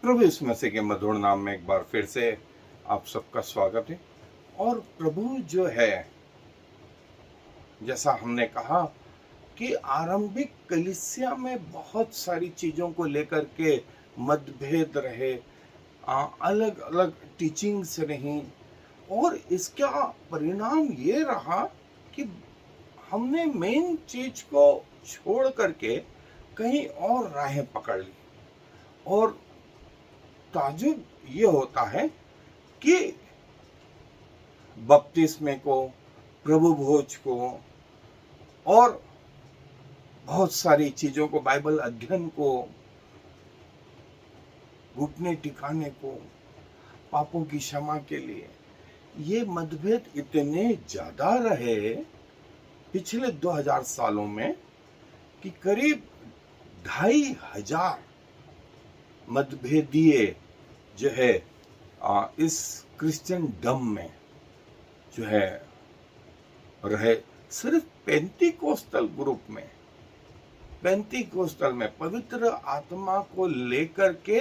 प्रभु यीशु मसीह के मधुर नाम में एक बार फिर से आप सबका स्वागत है। और प्रभु जो है, जैसा हमने कहा कि आरंभिक कलीसिया में बहुत सारी चीज़ों को लेकर के मतभेद रहे, अलग अलग टीचिंग्स रहीं, और इसका परिणाम ये रहा कि हमने मेन चीज को छोड़ करके कहीं और राहें पकड़ ली। और ताजुब ये होता है कि बपतिस्मे को, प्रभु भोज को और बहुत सारी चीजों को, बाइबल अध्ययन को, घुटने टिकाने को, पापों की क्षमा के लिए, ये मतभेद इतने ज्यादा रहे पिछले 2000 सालों में कि करीब 2500 मतभेदीय जो है इस क्रिश्चियन डम में जो है रहे। सिर्फ पेंतीकोस्टल ग्रुप में, पेंतीकोस्टल में पवित्र आत्मा को लेकर के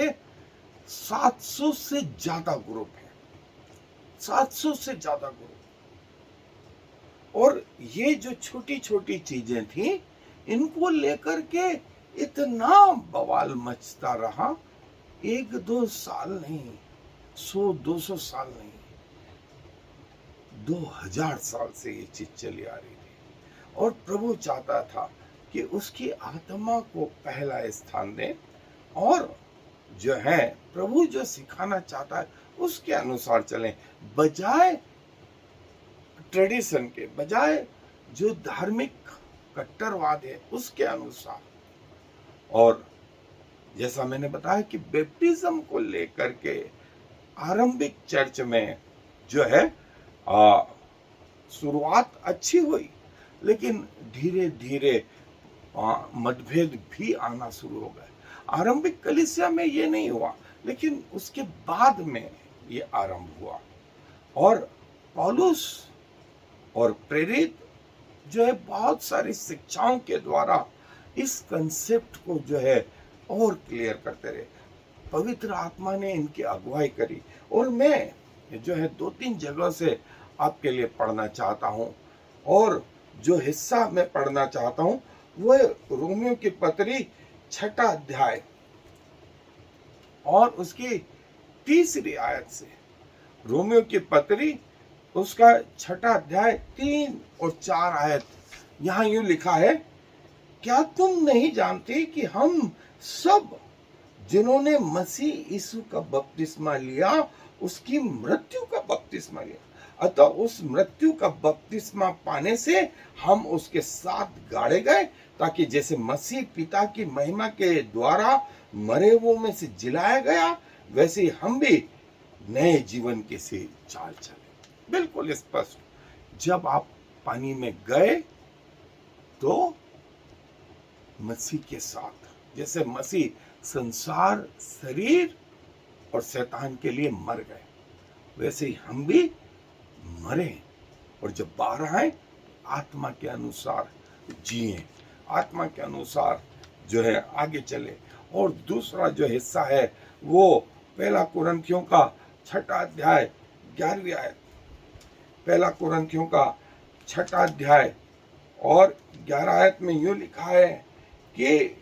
700 से ज्यादा ग्रुप है, 700 से ज्यादा ग्रुप। और ये जो छोटी छोटी चीजें थी, इनको लेकर के इतना बवाल मचता रहा, 1-2 साल नहीं, 100-200 साल नहीं, 2000 साल से ये चीज चली आ रही थी। और प्रभु चाहता था कि उसकी आत्मा को पहला स्थान दे, और जो है प्रभु जो सिखाना चाहता है उसके अनुसार चलें, बजाय ट्रेडिशन के, बजाय जो धार्मिक कट्टरवाद है उसके अनुसार। और जैसा मैंने बताया कि बैप्टिज्म को लेकर के आरंभिक चर्च में जो है शुरुआत अच्छी हुई, लेकिन धीरे धीरे मतभेद भी आना शुरू हो गए। आरंभिक कलीसिया में ये नहीं हुआ, लेकिन उसके बाद में ये आरंभ हुआ। और पौलुस और प्रेरित जो है बहुत सारी शिक्षाओं के द्वारा इस कंसेप्ट को जो है और क्लियर करते रहे। पवित्र आत्मा ने इनकी अगुवाई करी। और मैं जो है 2-3 जगह से आपके लिए पढ़ना चाहता हूँ, और जो हिस्सा मैं पढ़ना चाहता हूँ वो रोमियो की पत्री 6 अध्याय और उसकी 3 आयत से। रोमियो की पत्री उसका 6 अध्याय 3 और 4 आयत। यहां यूं लिखा है, क्या तुम नहीं जानते कि हम सब जिन्होंने मसीह यीशु का बपतिस्मा लिया उसकी मृत्यु का बपतिस्मा लिया, अतः उस मृत्यु का बपतिस्मा पाने से हम उसके साथ गाड़े गए, ताकि जैसे मसीह पिता की महिमा के द्वारा मरे हुओं में से जिलाया गया, वैसे ही हम भी नए जीवन के से चाल चले। बिल्कुल स्पष्ट, जब आप पानी में गए तो मसीह के साथ, जैसे मसीह संसार, शरीर और शैतान के लिए मर गए, वैसे ही हम भी मरे, और जब बाहर आए आत्मा के अनुसार जिए, आत्मा के अनुसार जो है आगे चले। और दूसरा जो हिस्सा है वो 1 कुरिन्थियों का 6 अध्याय 11वीं आयत। 1 कुरिन्थियों का 6 अध्याय और 11 आयत में यूं लिखा है कि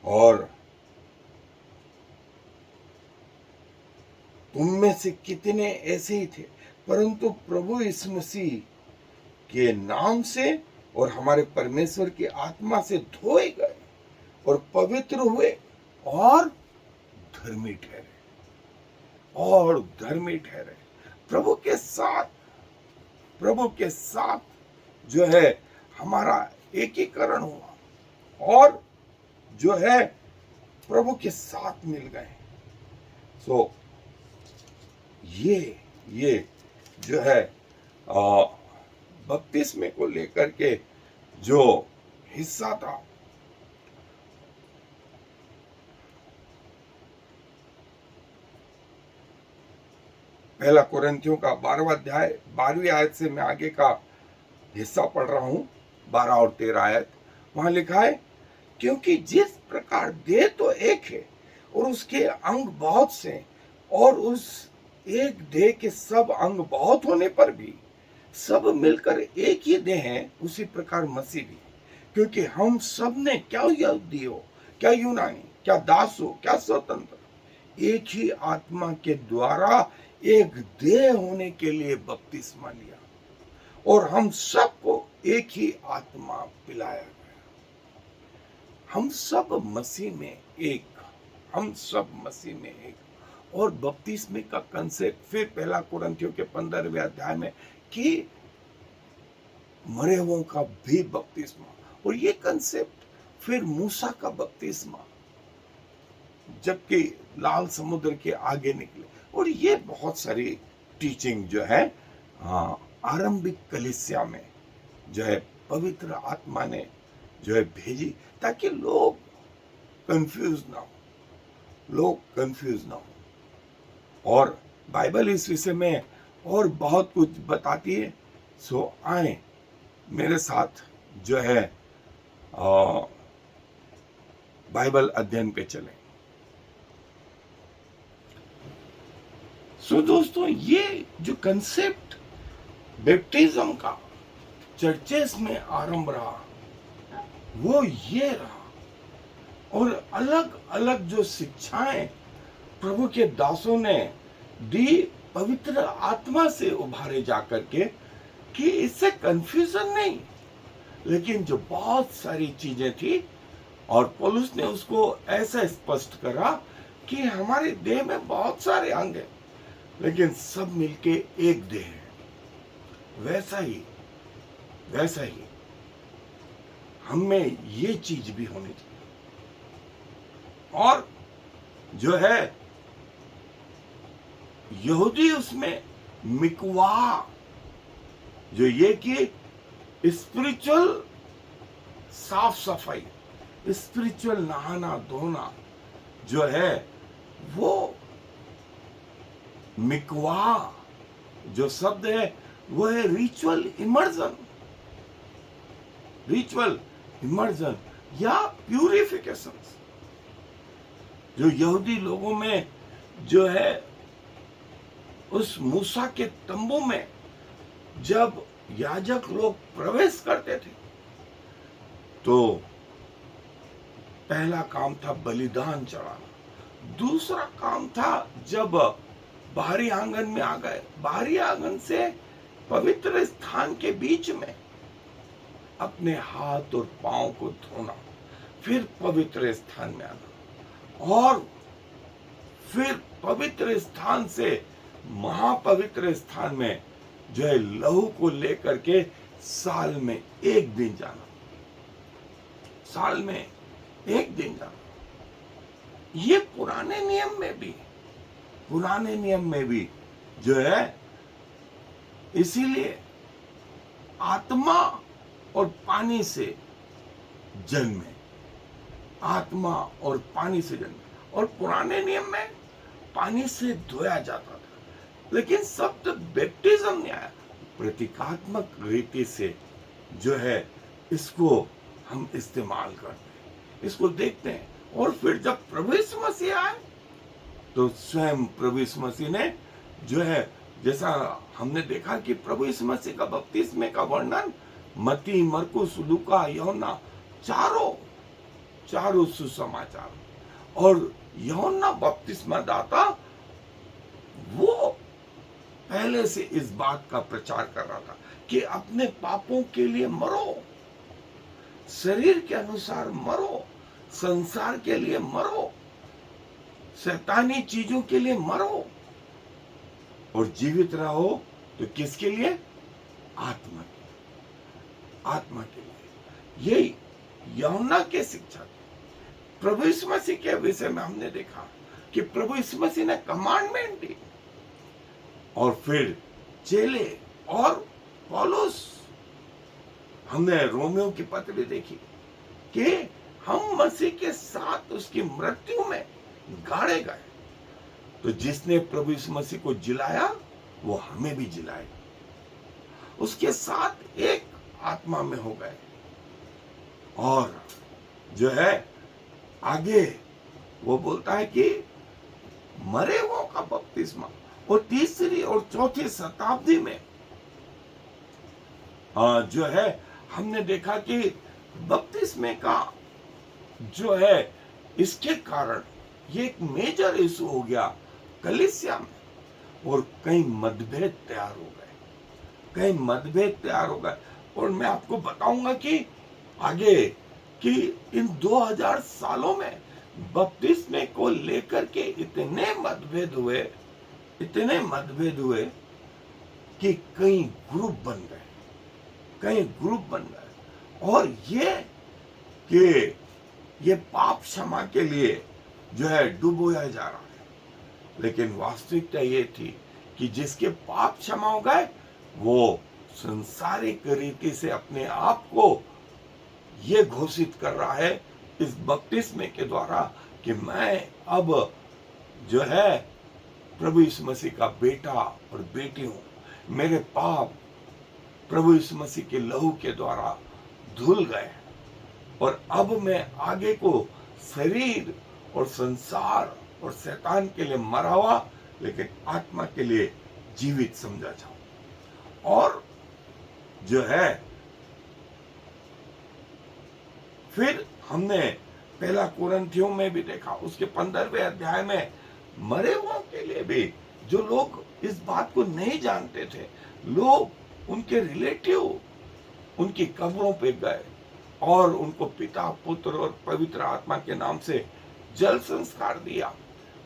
और तुम में से कितने ऐसे ही थे, परंतु प्रभु यीशु मसीह के नाम से और हमारे परमेश्वर की आत्मा से धोए गए और पवित्र हुए और धर्मी ठहरे, और धर्मी ठहरे। प्रभु के साथ जो है हमारा एकीकरण हुआ, और जो है प्रभु के साथ मिल गए। सो ये जो है बपतिस्मे को लेकर के जो हिस्सा था, पहला कुरिन्थियों का 12वां अध्याय 12वीं आयत से मैं आगे का हिस्सा पढ़ रहा हूं, 12 और 13 आयत। वहां लिखा है क्योंकि जिस प्रकार देह तो एक है और उसके अंग बहुत से, और उस एक देह के सब अंग बहुत होने पर भी सब मिलकर एक ही देह है, उसी प्रकार मसीह भी। क्योंकि हम सब ने, क्या यहूदी हो, क्या यूनानी, क्या दास हो, क्या स्वतंत्र, एक ही आत्मा के द्वारा एक देह होने के लिए बपतिस्मा लिया, और हम सबको एक ही आत्मा पिलाया गया। हम सब मसीह में एक, हम सब मसीह में एक। और बपतिस्मे का कंसेप्ट फिर पहला कुरिन्थियों के 15वें अध्याय में कि मरे हुओं का भी बपतिस्मा, और ये कंसेप्ट फिर मूसा का बपतिस्मा जबकि लाल समुद्र के आगे निकले। और ये बहुत सारी टीचिंग जो है आरंभिक कलीसिया में जो है पवित्र आत्मा ने जो है भेजी, ताकि लोग कंफ्यूज ना हो, लोग कंफ्यूज ना हो। और बाइबल इस विषय में और बहुत कुछ बताती है। सो आए मेरे साथ जो है बाइबल अध्ययन पे चलें। सो दोस्तों, ये जो कंसेप्ट बैप्टिज्म का चर्चेस में आरंभ रहा, वो ये रहा। और अलग अलग जो शिक्षाएं प्रभु के दासों ने दी पवित्र आत्मा से उभारे जाकर के, कि इससे कंफ्यूजन नहीं, लेकिन जो बहुत सारी चीजें थी, और पौलुस ने उसको ऐसा स्पष्ट करा कि हमारे देह में बहुत सारे अंग हैं, लेकिन सब मिलके एक देह है। वैसा ही हमें ये चीज भी होनी चाहिए। और जो है यहूदी उसमें मिकवा, जो ये कि स्पिरिचुअल साफ सफाई, स्पिरिचुअल नहाना धोना जो है, वो मिकवा जो शब्द है वो है रिचुअल इमर्जन या प्यूरिफिकेशन। जो यहूदी लोगों में जो है उस मूसा के तंबू में जब याजक लोग प्रवेश करते थे, तो पहला काम था बलिदान चढ़ाना। दूसरा काम था जब बाहरी आंगन में आ गए, बाहरी आंगन से पवित्र स्थान के बीच में अपने हाथ और पांव को धोना, फिर पवित्र स्थान में आना, और फिर पवित्र स्थान से महापवित्र स्थान में जो है लहू को लेकर के साल में एक दिन जाना, साल में एक दिन जाना। ये पुराने नियम में भी जो है, इसीलिए आत्मा और पानी से जन्मे, आत्मा और पानी से जन्मे। और पुराने नियम में पानी से धोया जाता था, लेकिन शब्द बैप्टिज्म नहीं आया। प्रतीकात्मक रीति से जो है इसको हम इस्तेमाल करते हैं, इसको देखते हैं। और फिर जब प्रभु यीशु मसीह आए, तो स्वयं प्रभु यीशु मसीह ने जो है, जैसा हमने देखा कि प्रभु यीशु मसीह का बपतिस्मे का वर्णन मत्ती, मरकुस, लूका, यूहन्ना, चारों सुसमाचार। और यूहन्ना बपतिस्मा दाता वो पहले से इस बात का प्रचार कर रहा था कि अपने पापों के लिए मरो, शरीर के अनुसार मरो, संसार के लिए मरो, शैतानी चीजों के लिए मरो, और जीवित रहो तो किसके लिए? आत्मा के लिए। यही यूहन्ना के शिक्षा थी। प्रभु यीशु मसीह के विषय में हमने देखा कि प्रभु यीशु मसीह ने कमांडमेंट दी, और फिर चेले और पौलुस, हमने रोमियो की पत्री देखी कि हम मसीह के साथ उसकी मृत्यु में गाड़े गए। तो जिसने प्रभु यीशु मसीह को जिलाया, वो हमें भी जिलाएगा। उसके साथ एक आत्मा में हो गए। और जो है आगे वो बोलता है कि मरे हुओं का बपतिस्मा। और तीसरी और चौथी शताब्दी में जो है हमने देखा कि बपतिस्मे का जो है इसके कारण ये एक मेजर इशू हो गया कलीसिया में, और कई मतभेद तैयार हो गए, कई मतभेद तैयार हो गए। और मैं आपको बताऊंगा कि आगे कि इन 2000 सालों में बपतिस्मे को लेकर के इतने मतभेद हुए, इतने मतभेद हुए कि कई ग्रुप बन गए, कई ग्रुप बन गए। और ये कि ये पाप क्षमा के लिए जो है डुबोया जा रहा है, लेकिन वास्तविकता ये थी कि जिसके पाप क्षमा हो गए वो संसारिक रीति से अपने आप को ये घोषित कर रहा है इस बपतिस्मे के द्वारा कि मैं अब जो है प्रभु यीशु मसीह का बेटा और बेटी हूं। मेरे पाप प्रभु यीशु मसीह के लहू के द्वारा धुल गए, और अब मैं आगे को शरीर और संसार और शैतान के लिए मरा हुआ लेकिन आत्मा के लिए जीवित समझा जाऊं। और जो है फिर हमने पहला कुरिन्थियों में भी देखा, उसके 15वें अध्याय में मरे हुओं के लिए भी, जो लोग इस बात को नहीं जानते थे, लोग उनके रिलेटिव उनकी कब्रों पे गए और उनको पिता पुत्र और पवित्र आत्मा के नाम से जल संस्कार दिया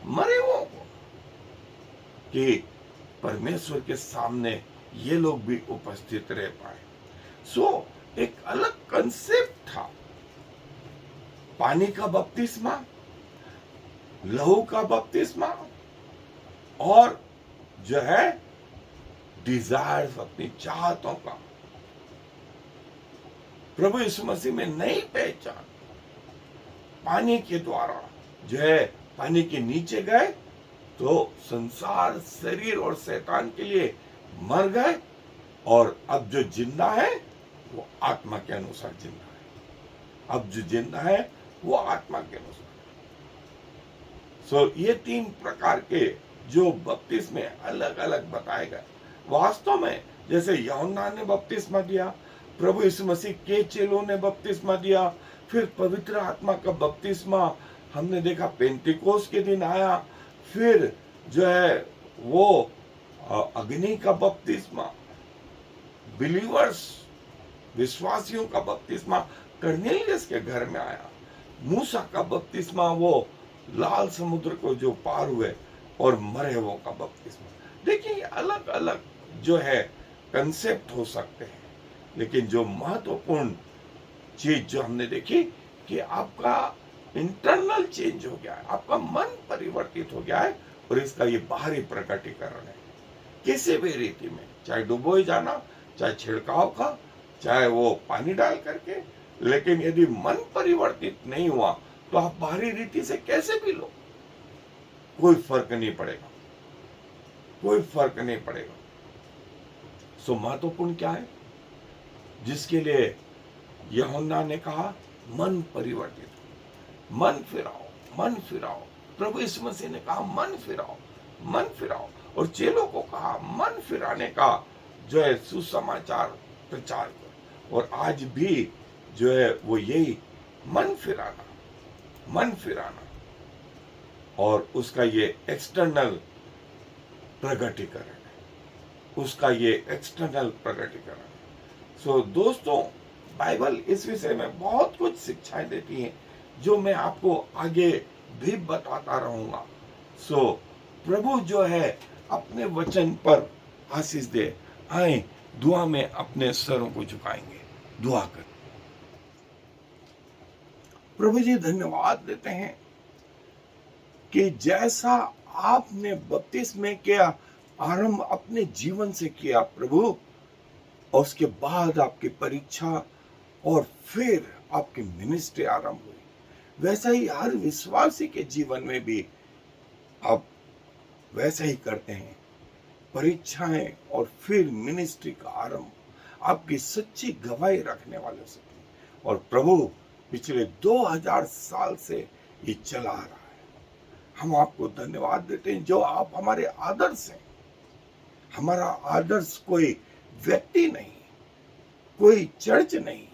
मरे हुओं को, कि परमेश्वर के सामने ये लोग भी उपस्थित रह पाए। सो एक अलग कंसेप्ट था, पानी का बपतिस्मा, लहू का बपतिस्मा, और जो है डिजायर्स, अपनी चाहतों का, प्रभु यीशु मसीह में नई पहचान। पानी के द्वारा जो है पानी के नीचे गए तो संसार शरीर और शैतान के लिए मर गए, और अब जो जिंदा है वो आत्मा के अनुसार जिंदा है, अब जो जिंदा है वो आत्मा के अनुसार। सो ये 3 प्रकार के जो बपतिस्मे अलग अलग बताए गए। वास्तव में जैसे यूहन्ना ने बपतिस्मा दिया, प्रभु यीशु मसीह के चेलों ने बपतिस्मा दिया, फिर पवित्र आत्मा का बपतिस्मा हमने देखा पेंटिकोस के दिन आया, फिर जो है वो अग्नि का बपतिस्मा, बिलीवर्स विश्वासियों का बपतिस्मा कर्नेलियस के घर में आया, मूसा का बपतिस्मा वो लाल समुद्र को जो पार हुए, और मरे हुओं का बपतिस्मा। देखिए अलग अलग जो है कंसेप्ट हो सकते हैं, लेकिन जो महत्वपूर्ण चीज जो हमने देखी कि आपका इंटरनल चेंज हो गया है, आपका मन परिवर्तित हो गया है, और इसका ये बाहरी प्रकटीकरण है किसी भी रीति में, चाहे डुबोए जाना, चाहे छिड़काव का, चाहे वो पानी डाल करके। लेकिन यदि मन परिवर्तित नहीं हुआ तो आप बाहरी रीति से कैसे भी लो, कोई फर्क नहीं पड़ेगा, कोई फर्क नहीं पड़ेगा। सो महत्वपूर्ण क्या है, जिसके लिए यूहन्ना ने कहा मन परिवर्तित, मन फिराओ, मन फिराओ। प्रभु यीशु मसीह ने कहा मन फिराओ, मन फिराओ, और चेलों को कहा मन फिराने का जो है सुसमाचार प्रचार करो। और आज भी जो है वो यही मन फिराना, मन फिराना, और उसका ये एक्सटर्नल प्रकटीकरण है, उसका ये एक्सटर्नल प्रकटीकरण है। सो दोस्तों, बाइबल इस विषय में बहुत कुछ शिक्षाएं देती है जो मैं आपको आगे भी बताता रहूंगा। सो प्रभु जो है अपने वचन पर आशीष दे। आए दुआ में अपने सरों को झुकाएंगे, दुआ कर। प्रभु जी धन्यवाद देते हैं कि जैसा आपने बपतिस्मे किया आरंभ अपने जीवन से किया प्रभु, और उसके बाद आपकी परीक्षा और फिर आपकी मिनिस्ट्री आरंभ हुई, वैसा ही हर विश्वासी के जीवन में भी आप वैसा ही करते हैं। परीक्षाएं और फिर मिनिस्ट्री का आरंभ आपकी सच्ची गवाही रखने वालों से। और प्रभु पिछले 2000 साल से ये चला आ रहा है। हम आपको धन्यवाद देते हैं जो आप हमारे आदर्श हैं। हमारा आदर्श कोई व्यक्ति नहीं, कोई चर्च नहीं,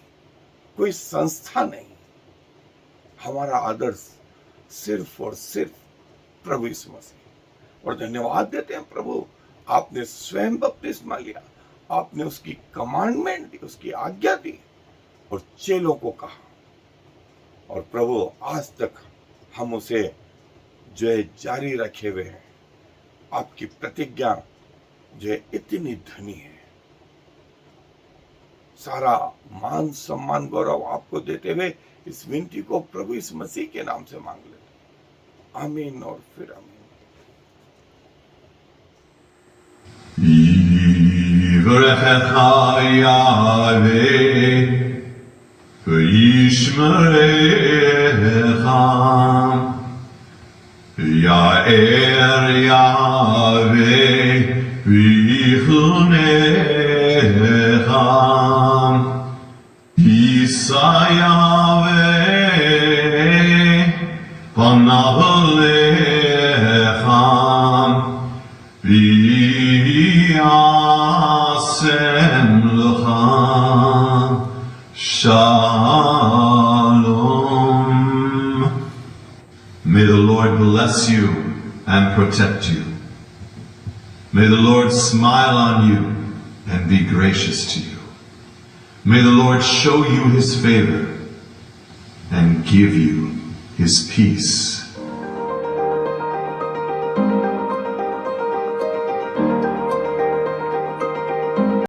कोई संस्था नहीं। हमारा आदर्श सिर्फ और सिर्फ प्रभु यीशु मसीह। और धन्यवाद देते हैं प्रभु, आपने स्वयं बपतिस्मा लिया, आपने उसकी कमांडमेंट दी, उसकी आज्ञा दी और चेलों को कहा। और प्रभु आज तक हम उसे जो है जारी रखे हुए हैं। आपकी प्रतिज्ञा जो है इतनी धनी है। सारा मान सम्मान गौरव आपको देते हुए इस विनती को प्रभु इस मसीह के नाम से मांग लेते हैं। आमीन और फिर आमीन। יברכך יהוה וישמרך, יאר יהוה ויחונך, יישא יהוה פניו אליך ויעשם לך shalom. May the Lord bless you and protect you. May the Lord smile on you and be gracious to you. May the Lord show you his favor and give you his peace.